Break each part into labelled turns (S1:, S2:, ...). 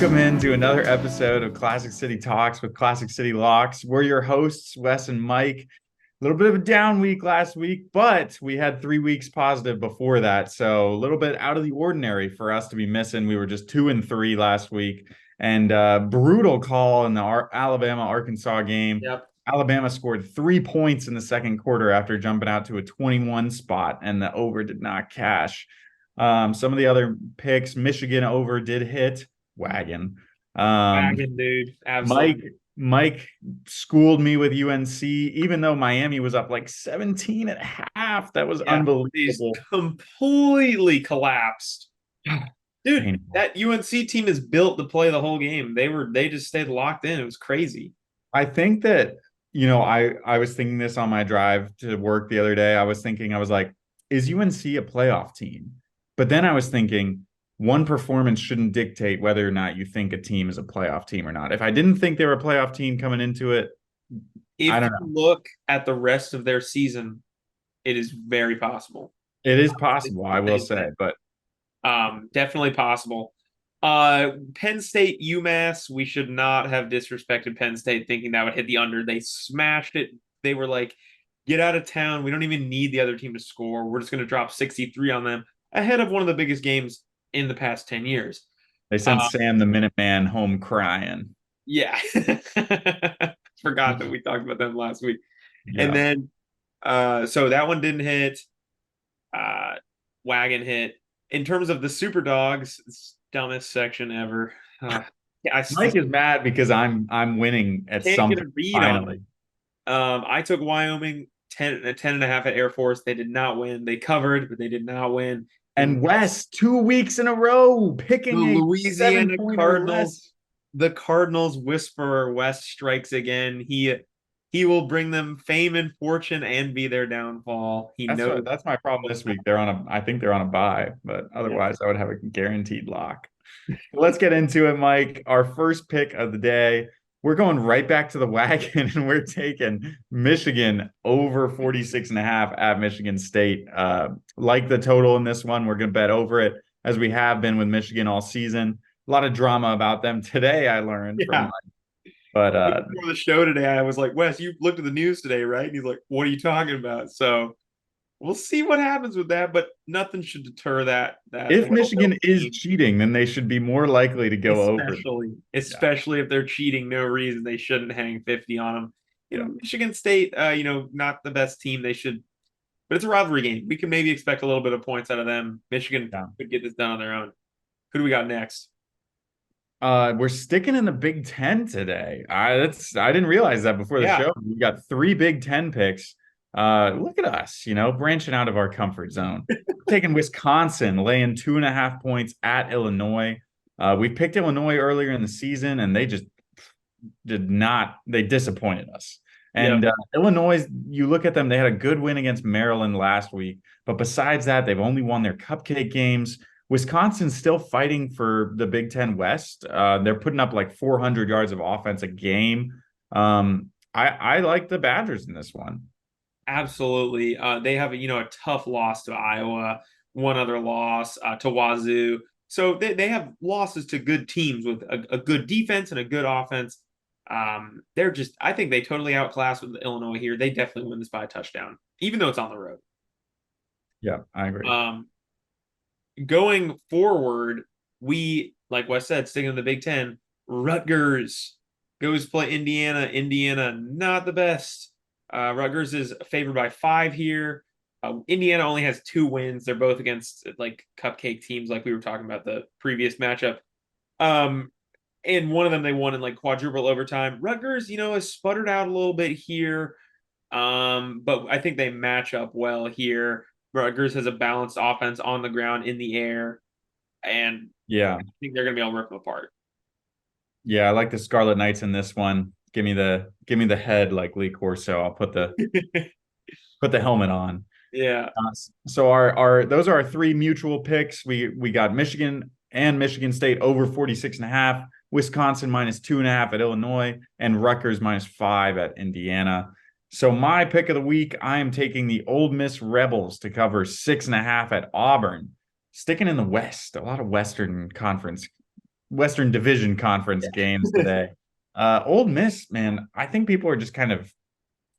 S1: Welcome into another episode of Classic City Talks with Classic City Locks. We're your hosts, Wes and Mike. A little bit of a down week last week, but we had 3 weeks positive before that. So a little bit out of the ordinary for us to be missing. We were just 2-3 last week. And brutal call in the Alabama-Arkansas game.
S2: Yep.
S1: Alabama scored 3 points in the second quarter after jumping out to a 21 spot, and the over did not cash. Some of the other picks, Michigan over did hit. Wagon.
S2: Wagon, dude. Absolutely.
S1: Mike schooled me with UNC, even though Miami was up like 17 at half. That was
S2: He's
S1: unbelievable.
S2: completely collapsed. Dude,
S1: Painful.
S2: that UNC team is built to play the whole game. They just stayed locked in. It was crazy.
S1: I think that, I was thinking this on my drive to work the other day. I was like, is UNC a playoff team? But then I was thinking, one performance shouldn't dictate whether or not you think a team is a playoff team or not. If I didn't think they were a playoff team coming into it,
S2: If
S1: I don't
S2: you
S1: know.
S2: look at the rest of their season, it is very possible.
S1: It is possible, I will say, but
S2: Definitely possible. Penn State, UMass, we should not have disrespected Penn State thinking that would hit the under. They smashed it. They were like, get out of town. We don't even need the other team to score. We're just going to drop 63 on them ahead of one of the biggest games in the past 10 years.
S1: they sent Sam the Minuteman home crying.
S2: Yeah. Forgot that we talked about them last week.
S1: Yeah.
S2: And then, so that one didn't hit. Wagon hit. In terms of the Super Dogs, it's dumbest section ever.
S1: Mike is mad because I'm winning at
S2: can't
S1: something
S2: get a read
S1: finally.
S2: on it. I took Wyoming 10 and a half at Air Force. They did not win. They covered, but they did not win.
S1: And West 2 weeks in a row picking
S2: The
S1: a
S2: Louisiana
S1: 7-point
S2: Cardinals. The Cardinals whisperer West strikes again. He will bring them fame and fortune and be their downfall.
S1: That's my problem this week. I think they're on a bye, but otherwise I would have a guaranteed lock. Let's get into it, Mike. Our first pick of the day. We're going right back to the wagon, and we're taking Michigan over 46.5 at Michigan State. Like the total in this one, we're going to bet over it, as we have been with Michigan all season. A lot of drama about them today, I learned from Mike. But
S2: before the show today, I was like, Wes, you looked at the news today, right? And he's like, what are you talking about? So we'll see what happens with that, but nothing should deter that.
S1: If Michigan is cheating, then they should be more likely to go over.
S2: Especially if they're cheating, no reason they shouldn't hang 50 on them. Michigan State, not the best team. They should, but it's a rivalry game. We can maybe expect a little bit of points out of them. Michigan could get this done on their own. Who do we got next?
S1: We're sticking in the Big Ten today. I didn't realize that before the show. We got 3 Big Ten picks. Look at us, branching out of our comfort zone. Taking Wisconsin, laying 2.5 points at Illinois. We picked Illinois earlier in the season, and they just they disappointed us. And Illinois, you look at them, they had a good win against Maryland last week. But besides that, they've only won their cupcake games. Wisconsin's still fighting for the Big Ten West. They're putting up like 400 yards of offense a game. I like the Badgers in this one.
S2: Absolutely. They have a tough loss to Iowa, one other loss to Wazoo. So they have losses to good teams with a good defense and a good offense. I think they totally outclassed with Illinois here. They definitely win this by a touchdown, even though it's on the road.
S1: Yeah, I agree.
S2: Going forward, we, like Wes said, sticking in the Big Ten, Rutgers goes play Indiana. Indiana, not the best. Rutgers is favored by 5 here. Indiana only has 2 wins. They're both against like cupcake teams, like we were talking about the previous matchup. And one of them they won in like quadruple overtime. Rutgers, has sputtered out a little bit here. But I think they match up well here. Rutgers has a balanced offense on the ground, in the air, and I think they're going to be able to rip them apart.
S1: Yeah, I like the Scarlet Knights in this one. Give me the head like Lee Corso. I'll put the helmet on.
S2: Yeah.
S1: So our those are our 3 mutual picks. We got Michigan and Michigan State over 46.5, Wisconsin -2.5 at Illinois, and Rutgers -5 at Indiana. So my pick of the week, I am taking the Ole Miss Rebels to cover 6.5 at Auburn. Sticking in the West, a lot of Western Conference Western Division Conference games today. Old Miss, man, I think people are just kind of,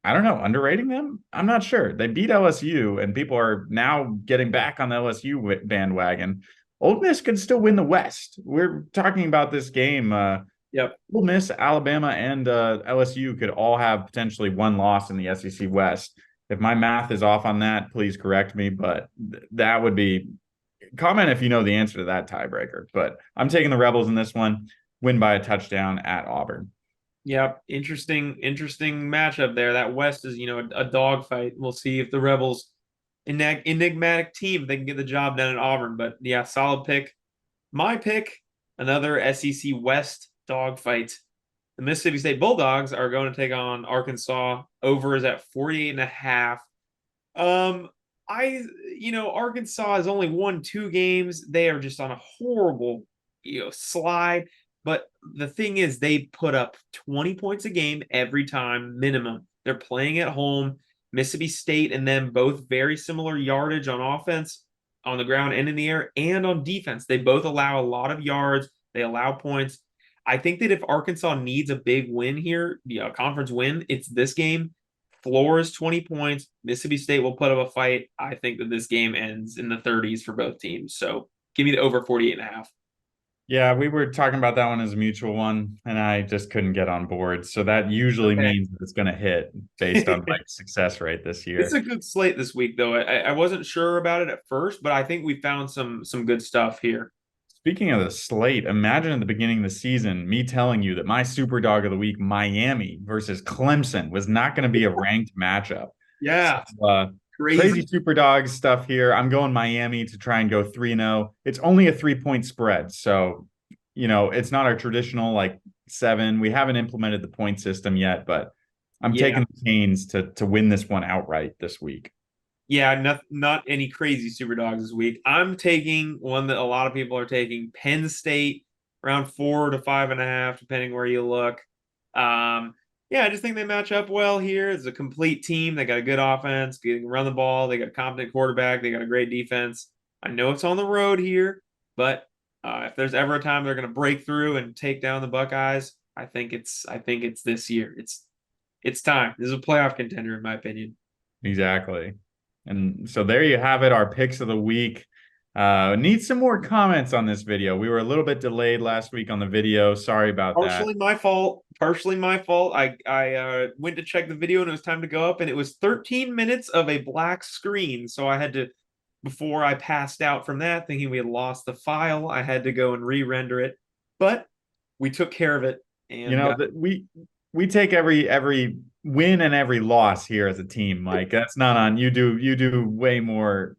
S1: I don't know, underrating them. I'm not sure. They beat LSU, and people are now getting back on the LSU bandwagon. Old Miss could still win the West. We're talking about this game.
S2: Yep.
S1: Ole Miss, Alabama, and LSU could all have potentially one loss in the SEC West. If my math is off on that, please correct me. But that would be comment if you know the answer to that tiebreaker. But I'm taking the Rebels in this one. Win by a touchdown at Auburn.
S2: Yep. Interesting matchup there. That West is, a dogfight. We'll see if the Rebels, enigmatic team, they can get the job done at Auburn. But yeah, solid pick. My pick, another SEC West dogfight. The Mississippi State Bulldogs are going to take on Arkansas. Over is at 48.5. Um, Arkansas has only won 2 games. They are just on a horrible, slide. But the thing is, they put up 20 points a game every time, minimum. They're playing at home. Mississippi State and them both very similar yardage on offense, on the ground and in the air, and on defense. They both allow a lot of yards. They allow points. I think that if Arkansas needs a big win here, a conference win, it's this game. Floor is 20 points. Mississippi State will put up a fight. I think that this game ends in the 30s for both teams. So give me the over 48.5.
S1: Yeah, we were talking about that one as a mutual one, and I just couldn't get on board. So that usually means that it's going to hit based on my success rate this year.
S2: It's a good slate this week, though. I wasn't sure about it at first, but I think we found some good stuff here.
S1: Speaking of the slate, imagine at the beginning of the season me telling you that my super dog of the week, Miami versus Clemson, was not going to be a ranked matchup.
S2: Yeah.
S1: So, crazy super dog stuff here. I'm going Miami to try and go 3-0. It's only a 3-point spread. So, it's not our traditional like 7. We haven't implemented the point system yet, but I'm taking the Canes to win this one outright this week.
S2: Yeah, not any crazy super dogs this week. I'm taking one that a lot of people are taking, Penn State, around 4 to 5.5, depending where you look. Yeah, I just think they match up well here. It's a complete team. They got a good offense, they can run the ball, they got a competent quarterback, they got a great defense. I know it's on the road here, but if there's ever a time they're going to break through and take down the Buckeyes, I think it's this year. It's time. This is a playoff contender, in my opinion.
S1: Exactly. And so there you have it, our picks of the week. Need some more comments on this video. We were a little bit delayed last week on the video. Sorry about that.
S2: Partially my fault. I went to check the video and it was time to go up, and it was 13 minutes of a black screen. So I had to, before I passed out from that, thinking we had lost the file, I had to go and re-render it. But we took care of it. And
S1: we take every win and every loss here as a team, Mike. That's not on you. Do way more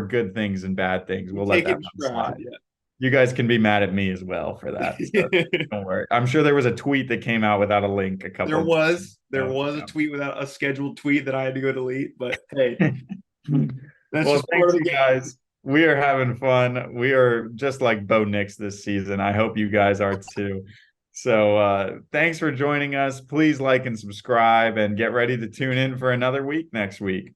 S1: good things than bad things. We'll let that one slide. Yeah. You guys can be mad at me as well for that. So don't worry. I'm sure there was a tweet that came out without a link.
S2: There was a tweet without a scheduled tweet that I had to go delete. But hey,
S1: that's just part of the game. Guys. We are having fun. We are just like Bo Nix this season. I hope you guys are too. So thanks for joining us. Please like and subscribe and get ready to tune in for another week next week.